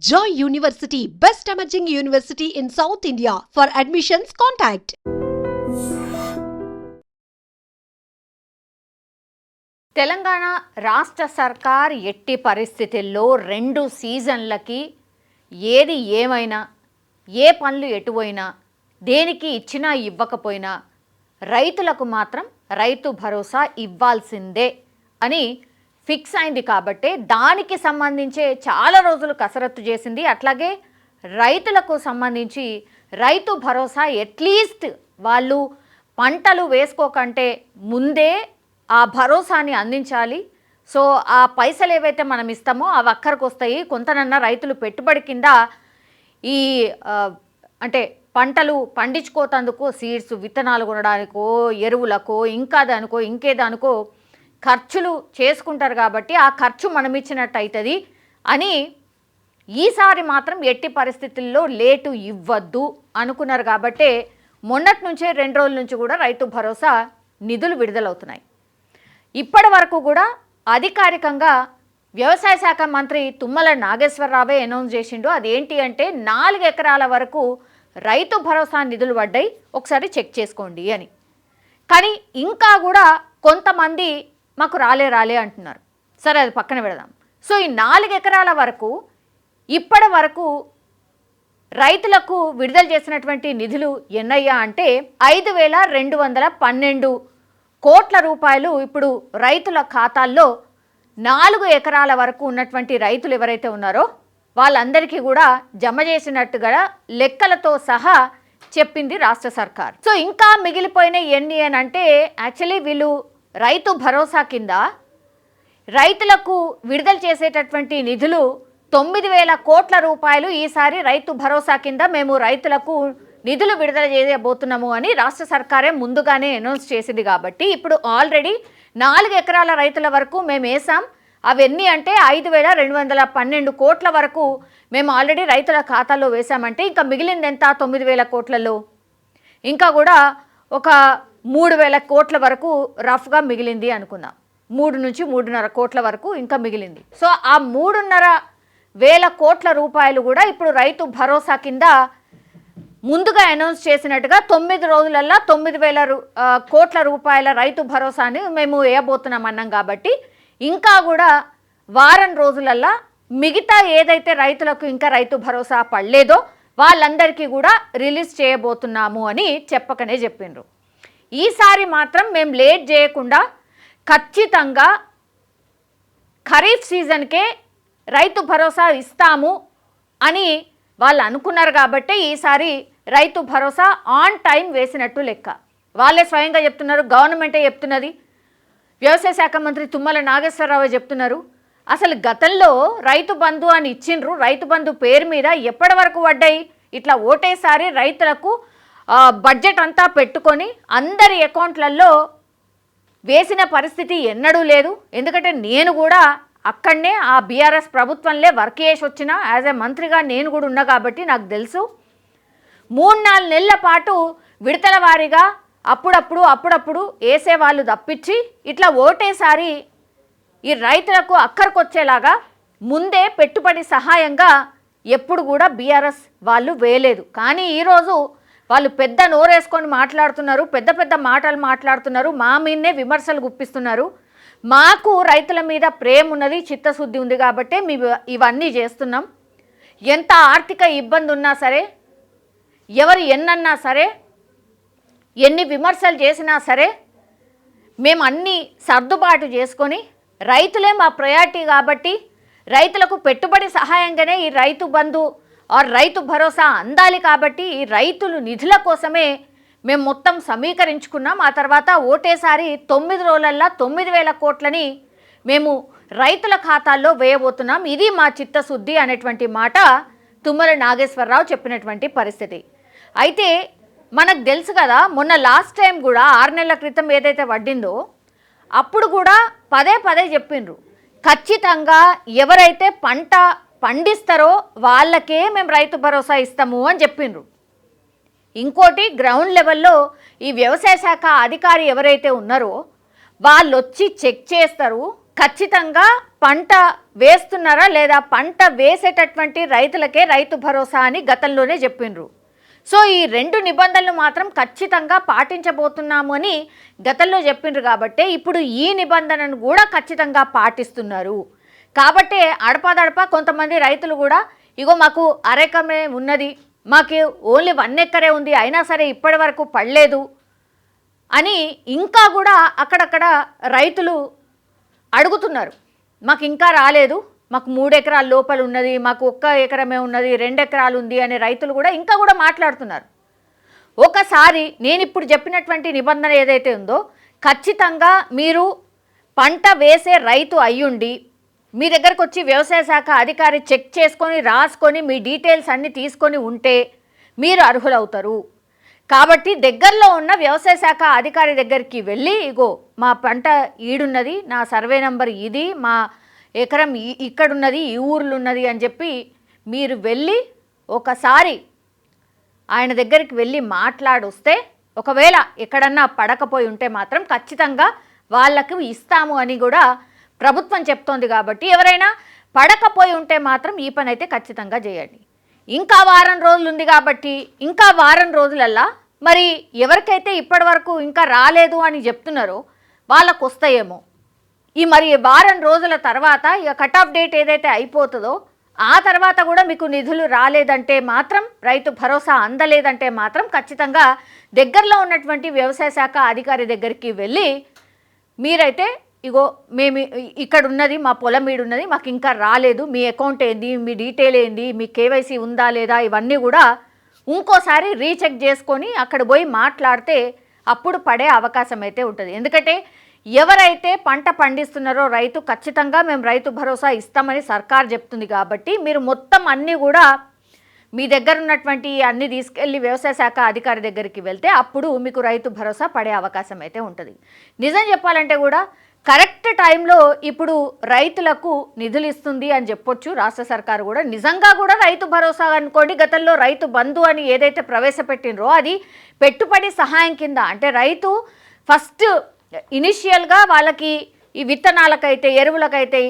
Joy University, best emerging university in South India. For admissions, contact. Telangana రాష్ట్ర సర్కార్ ఎట్టి పరిస్థితుల్లో 2 సీజన్లకి ఏది ఏమైనా ఏ పనులు ఎటుపోయినా దేనికి ఇచ్చినా ఇవ్వకపోయినా రైతులకు మాత్రం రైతు భరోసా ఇవ్వాల్సిందే అని ఫిక్స్ అయింది కాబట్టి దానికి సంబంధించి చాలా రోజులు కసరత్తు చేసింది. అట్లాగే రైతులకు సంబంధించి రైతు భరోసా అట్లీస్ట్ వాళ్ళు పంటలు వేసుకోకంటే ముందే ఆ భరోసాని అందించాలి. సో ఆ పైసలు ఏవైతే మనం ఇస్తామో అవి అక్కడికి వస్తాయి. కొంతనన్నా రైతులు పెట్టుబడి కింద ఈ అంటే పంటలు పండించుకోతందుకు సీడ్స్ విత్తనాలు కొనడానికో ఎరువులకో ఇంకా దానికో ఇంకేదానికో ఖర్చులు చేసుకుంటారు కాబట్టి ఆ ఖర్చు మనం ఇచ్చినట్టు అవుతుంది అని ఈసారి మాత్రం ఎట్టి పరిస్థితుల్లో లేటు ఇవ్వద్దు అనుకున్నారు. కాబట్టి మొన్నటి నుంచే 2 రోజుల నుంచి కూడా రైతు భరోసా నిధులు విడుదలవుతున్నాయి. ఇప్పటి వరకు కూడా అధికారికంగా వ్యవసాయ శాఖ మంత్రి తుమ్మల నాగేశ్వరరావే అనౌన్స్ చేసిండు. అదేంటి అంటే 4 ఎకరాల వరకు రైతు భరోసా నిధులు పడ్డాయి, ఒకసారి చెక్ చేసుకోండి అని. కానీ ఇంకా కూడా కొంతమంది మాకు రాలే అంటున్నారు. సరే అది పక్కన పెడదాం. సో ఈ 4 ఎకరాల వరకు ఇప్పటి వరకు రైతులకు విడుదల చేసినటువంటి నిధులు ఎన్నయ్యా అంటే 5,212 కోట్ల రూపాయలు ఇప్పుడు రైతుల ఖాతాల్లో 4 ఎకరాల వరకు ఉన్నటువంటి రైతులు ఎవరైతే ఉన్నారో వాళ్ళందరికీ కూడా జమ చేసినట్టుగా లెక్కలతో సహా చెప్పింది రాష్ట్ర సర్కార్. సో ఇంకా మిగిలిపోయిన ఎన్ని అని అంటే యాక్చువల్లీ వీళ్ళు రైతు భరోసా కింద రైతులకు విడుదల చేసేటటువంటి నిధులు 9,000 కోట్ల రూపాయలు ఈసారి రైతు భరోసా కింద మేము రైతులకు నిధులు విడుదల చేయబోతున్నాము అని రాష్ట్ర సర్కారే ముందుగానే అనౌన్స్ చేసింది. కాబట్టి ఇప్పుడు ఆల్రెడీ 4 ఎకరాల రైతుల వరకు మేము వేసాం. అవన్నీ అంటే 5,212 కోట్ల వరకు మేము ఆల్రెడీ రైతుల ఖాతాలో వేసామంటే ఇంకా మిగిలింది ఎంత? 9,000 కోట్లలో ఇంకా కూడా ఒక 3,000 కోట్ల వరకు రఫ్గా మిగిలింది అనుకుందాం. 3 నుంచి 3.5 కోట్ల వరకు ఇంకా మిగిలింది. సో ఆ 3,500 కోట్ల రూపాయలు కూడా ఇప్పుడు రైతు భరోసా కింద ముందుగా అనౌన్స్ చేసినట్టుగా 9 రోజులల్లో 9,000 కోట్ల రూపాయల రైతు భరోసాని మేము వేయబోతున్నాం అన్నాం. కాబట్టి ఇంకా కూడా వారం రోజులల్లో మిగతా ఏదైతే రైతులకు ఇంకా రైతు భరోసా పడలేదో వాళ్ళందరికీ కూడా రిలీజ్ చేయబోతున్నాము అని చెప్పకనే చెప్పిండ్రు. ఈసారి మాత్రం మేము లేట్ చేయకుండా ఖచ్చితంగా ఖరీఫ్ సీజన్కే రైతు భరోసా ఇస్తాము అని వాళ్ళు అనుకున్నారు. కాబట్టి ఈసారి రైతు భరోసా ఆన్ టైం వేసినట్టు లెక్క. వాళ్ళే స్వయంగా చెప్తున్నారు, గవర్నమెంటే చెప్తున్నది, వ్యవసాయ శాఖ మంత్రి తుమ్మల నాగేశ్వరరావు చెప్తున్నారు. అసలు గతంలో రైతు బంధు అని ఇచ్చిండ్రు, రైతు బంధు పేరు మీద ఎప్పటి వరకు పడ్డాయి? ఇట్లా ఓటేసారి రైతులకు బడ్జెట్ అంతా పెట్టుకొని అందరి అకౌంట్లలో వేసిన పరిస్థితి ఎన్నడూ లేదు. ఎందుకంటే నేను కూడా అక్కడనే ఆ బీఆర్ఎస్ ప్రభుత్వంలో వర్క్ చేసి వచ్చిన యాజ్ ఏ మంత్రిగా నేను కూడా ఉన్నా కాబట్టి నాకు తెలుసు. 3-4 నెలల పాటు విడతల వారీగా అప్పుడప్పుడు వేసేవాళ్ళు తప్పించి ఇట్లా ఓటేసారి ఈ రైతులకు అక్కడికొచ్చేలాగా ముందే పెట్టుబడి సహాయంగా ఎప్పుడు కూడా బీఆర్ఎస్ వాళ్ళు వేయలేదు. కానీ ఈరోజు వాళ్ళు పెద్ద నోరేసుకొని మాట్లాడుతున్నారు, పెద్ద మాటలు మాట్లాడుతున్నారు, మా మీదనే విమర్శలు గుప్పిస్తున్నారు. మాకు రైతుల మీద ప్రేమ ఉన్నది, చిత్తశుద్ధి ఉంది కాబట్టి మేము ఇవన్నీ చేస్తున్నాం. ఎంత ఆర్థిక ఇబ్బంది ఉన్నా సరే, ఎవరు ఎన్నన్నా సరే, ఎన్ని విమర్శలు చేసినా సరే మేము అన్నీ సర్దుబాటు చేసుకొని రైతులే మా ప్రయారిటీ కాబట్టి రైతులకు పెట్టుబడి సహాయంగానే ఈ రైతు బంధు రైతు భరోసా అందాలి. కాబట్టి ఈ రైతులు నిధుల కోసమే మేము మొత్తం సమీకరించుకున్నాం. ఆ తర్వాత ఓటేసారి 9 రోజులల్లో 9,000 కోట్లని మేము రైతుల ఖాతాల్లో వేయబోతున్నాం. ఇది మా చిత్తశుద్ధి అనేటువంటి మాట తుమ్మల నాగేశ్వరరావు చెప్పినటువంటి పరిస్థితి. అయితే మనకు తెలుసు కదా, మొన్న లాస్ట్ టైం కూడా 6 నెలల క్రితం ఏదైతే పడ్డిందో అప్పుడు కూడా పదే చెప్పిండ్రు, ఖచ్చితంగా ఎవరైతే పంట పండిస్తారో వాళ్ళకే మేము రైతు భరోసా ఇస్తాము అని చెప్పిండ్రు. ఇంకోటి గ్రౌండ్ లెవెల్లో ఈ వ్యవసాయ శాఖ అధికారి ఎవరైతే ఉన్నారో వాళ్ళు వచ్చి చెక్ చేస్తారు, ఖచ్చితంగా పంట వేస్తున్నారా లేదా, పంట వేసేటటువంటి రైతులకే రైతు భరోసా అని గతంలోనే చెప్పిండ్రు. సో ఈ 2 నిబంధనలు మాత్రం ఖచ్చితంగా పాటించబోతున్నాము అని గతంలో చెప్పిండ్రు కాబట్టి ఇప్పుడు ఈ నిబంధనను కూడా ఖచ్చితంగా పాటిస్తున్నారు. కాబట్టి అడపాదడపా కొంతమంది రైతులు కూడా ఇగో మాకు అరెకమే ఉన్నది, మాకు ఓన్లీ 1 ఎకరే ఉంది, అయినా సరే ఇప్పటి వరకు పడలేదు అని ఇంకా కూడా అక్కడక్కడ రైతులు అడుగుతున్నారు. మాకు ఇంకా రాలేదు, మాకు 3 ఎకరాల లోపల ఉన్నది, మాకు 1 ఎకరమే ఉన్నది, 2 ఎకరాలు ఉంది అనే రైతులు కూడా ఇంకా కూడా మాట్లాడుతున్నారు. ఒకసారి నేను ఇప్పుడు చెప్పినటువంటి నిబంధన ఏదైతే ఉందో ఖచ్చితంగా మీరు పంట వేసే రైతు అయ్యుండి మీ దగ్గరకు వచ్చి వ్యవసాయ శాఖ అధికారి చెక్ చేసుకొని రాసుకొని మీ డీటెయిల్స్ అన్నీ తీసుకొని ఉంటే మీరు అర్హులవుతారు. కాబట్టి దగ్గరలో ఉన్న వ్యవసాయ శాఖ అధికారి దగ్గరికి వెళ్ళి ఇగో మా పంట ఈడున్నది, నా సర్వే నెంబర్ ఇది, మా ఎకరం ఇక్కడున్నది, ఈ ఊర్లు ఉన్నది అని చెప్పి మీరు వెళ్ళి ఒకసారి ఆయన దగ్గరికి వెళ్ళి మాట్లాడొస్తే ఒకవేళ ఎక్కడన్నా పడకపోయి ఉంటే మాత్రం ఖచ్చితంగా వాళ్ళకు ఇస్తాము అని కూడా ప్రభుత్వం చెప్తోంది. కాబట్టి ఎవరైనా పడకపోయి ఉంటే మాత్రం ఈ పని అయితే ఖచ్చితంగా చేయండి. ఇంకా వారం రోజులు ఉంది కాబట్టి ఇంకా వారం రోజులల్లా మరి ఎవరికైతే ఇప్పటి వరకు ఇంకా రాలేదు అని చెప్తున్నారో వాళ్ళకు వస్తాయేమో. ఈ మరి వారం రోజుల తర్వాత ఇక కట్ ఆఫ్ డేట్ ఏదైతే అయిపోతుందో ఆ తర్వాత కూడా మీకు నిధులు రాలేదంటే మాత్రం, రైతు భరోసా అందలేదంటే మాత్రం ఖచ్చితంగా దగ్గరలో ఉన్నటువంటి వ్యవసాయ శాఖ అధికారి దగ్గరికి వెళ్ళి మీరైతే ఇగో మేము ఇక్కడ ఉన్నది, మా పొలం ఈడున్నది, మాకు ఇంకా రాలేదు, మీ అకౌంట్ ఏంది, మీ డీటెయిల్ ఏంది, మీ కేవైసీ ఉందా లేదా, ఇవన్నీ కూడా ఇంకోసారి రీచెక్ చేసుకొని అక్కడ పోయి మాట్లాడితే అప్పుడు పడే అవకాశం అయితే ఉంటుంది. ఎందుకంటే ఎవరైతే పంట పండిస్తున్నారో రైతు ఖచ్చితంగా మేము రైతు భరోసా ఇస్తామని సర్కార్ చెప్తుంది. కాబట్టి మీరు మొత్తం అన్నీ కూడా మీ దగ్గర ఉన్నటువంటి అన్నీ తీసుకెళ్ళి వ్యవసాయ శాఖ అధికారి దగ్గరికి వెళ్తే అప్పుడు మీకు రైతు భరోసా పడే అవకాశం అయితే ఉంటుంది. నిజం చెప్పాలంటే కూడా కరెక్ట్ టైంలో ఇప్పుడు రైతులకు నిధులు ఇస్తుంది అని చెప్పొచ్చు రాష్ట్ర సర్కారు కూడా. నిజంగా కూడా రైతు భరోసా అనుకోండి, గతంలో రైతు బంధు అని ఏదైతే ప్రవేశపెట్టినరో అది పెట్టుబడి సహాయం కింద, అంటే రైతు ఫస్ట్ ఇనిషియల్గా వాళ్ళకి ఈ విత్తనాలకైతే ఎరువులకైతే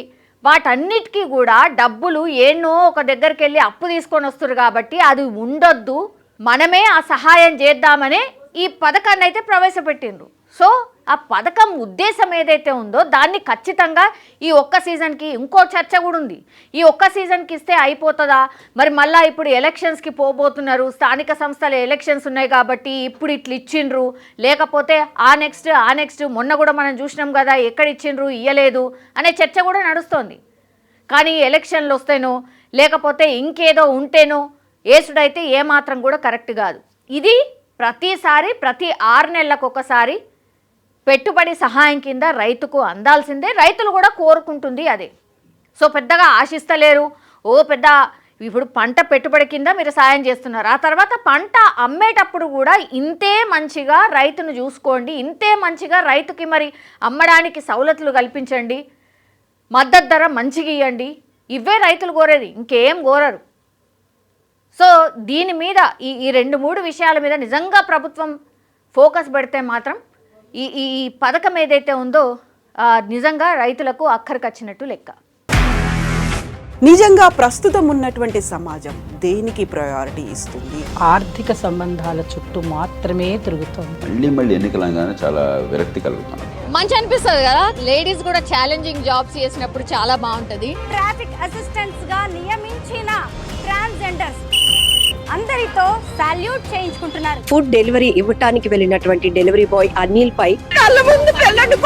వాటన్నిటికీ కూడా డబ్బులు ఏన్నో ఒక దగ్గరికి వెళ్ళి అప్పు తీసుకొని వస్తారు. కాబట్టి అది ఉండొద్దు, మనమే ఆ సహాయం చేద్దామనే ఈ పథకాన్ని అయితే ప్రవేశపెట్టిండ్రు. సో ఆ పథకం ఉద్దేశం ఏదైతే ఉందో దాన్ని ఖచ్చితంగా ఈ ఒక్క సీజన్కి, ఇంకో చర్చ కూడా ఉంది, ఈ ఒక్క సీజన్కి ఇస్తే అయిపోతుందా, మరి మళ్ళీ ఇప్పుడు ఎలక్షన్స్కి పోబోతున్నారు, స్థానిక సంస్థల ఎలక్షన్స్ ఉన్నాయి కాబట్టి ఇప్పుడు ఇట్లా ఇచ్చిండ్రు, లేకపోతే ఆ నెక్స్ట్ మొన్న కూడా మనం చూసినాం కదా ఎక్కడ ఇచ్చిండ్రు ఇయ్యలేదు అనే చర్చ కూడా నడుస్తోంది. కానీ ఎలక్షన్లు వస్తేనో లేకపోతే ఇంకేదో ఉంటేనో ఏసుడైతే ఏమాత్రం కూడా కరెక్ట్ కాదు. ఇది ప్రతిసారి ప్రతి 6 నెలలకు ఒకసారి పెట్టుబడి సహాయం కింద రైతుకు అందాల్సిందే, రైతులు కూడా కోరుకుంటుంది అదే. సో పెద్దగా ఆశిస్తలేరు, ఓ పెద్ద ఇప్పుడు పంట పెట్టుబడి కింద మీరు సాయం చేస్తున్నారు, ఆ తర్వాత పంట అమ్మేటప్పుడు కూడా ఇంతే మంచిగా రైతును చూసుకోండి, ఇంతే మంచిగా రైతుకి మరి అమ్మడానికి సౌలతులు కల్పించండి, మద్దతు ధర మంచిగా ఇవ్వండి, ఇవే రైతులు కోరేది, ఇంకేం కోరరు. సో దీని మీద ఈ 2-3 విషయాల మీద నిజంగా ప్రభుత్వం ఫోకస్ పెడితే మాత్రం ఈ పథకం ఏదైతే ఉందో నిజంగా రైతులకు అక్కడికొచ్చినట్టు లెక్క. నిజంగా ప్రస్తుతం ఉన్నటువంటి సమాజం దేనికి ప్రయారిటీ ఇస్తుంది? ఆర్థిక సంబంధాల చుట్టూ మాత్రమే తిరుగుతుంది. మళ్ళీ ఎన్నికలంగానే చాలా విరక్తి కలుగుతున్నాం. మంచి అనిపిస్తుంది కదా, లేడీస్ కూడా ఛాలెంజింగ్ జాబ్స్ చేసినప్పుడు చాలా బాగుంటది. ట్రాఫిక్ అసిస్టెంట్స్ గా నియమించిన ట్రాన్స్జెండర్స్ అందరితో సాల్యూట్ చేయించుకుంటున్నారు. ఫుడ్ డెలివరీ ఇవ్వటానికి వెళ్ళినటువంటి డెలివరీ బాయ్ అనిల్ పై కళ్ళ ముందు పెళ్ళండి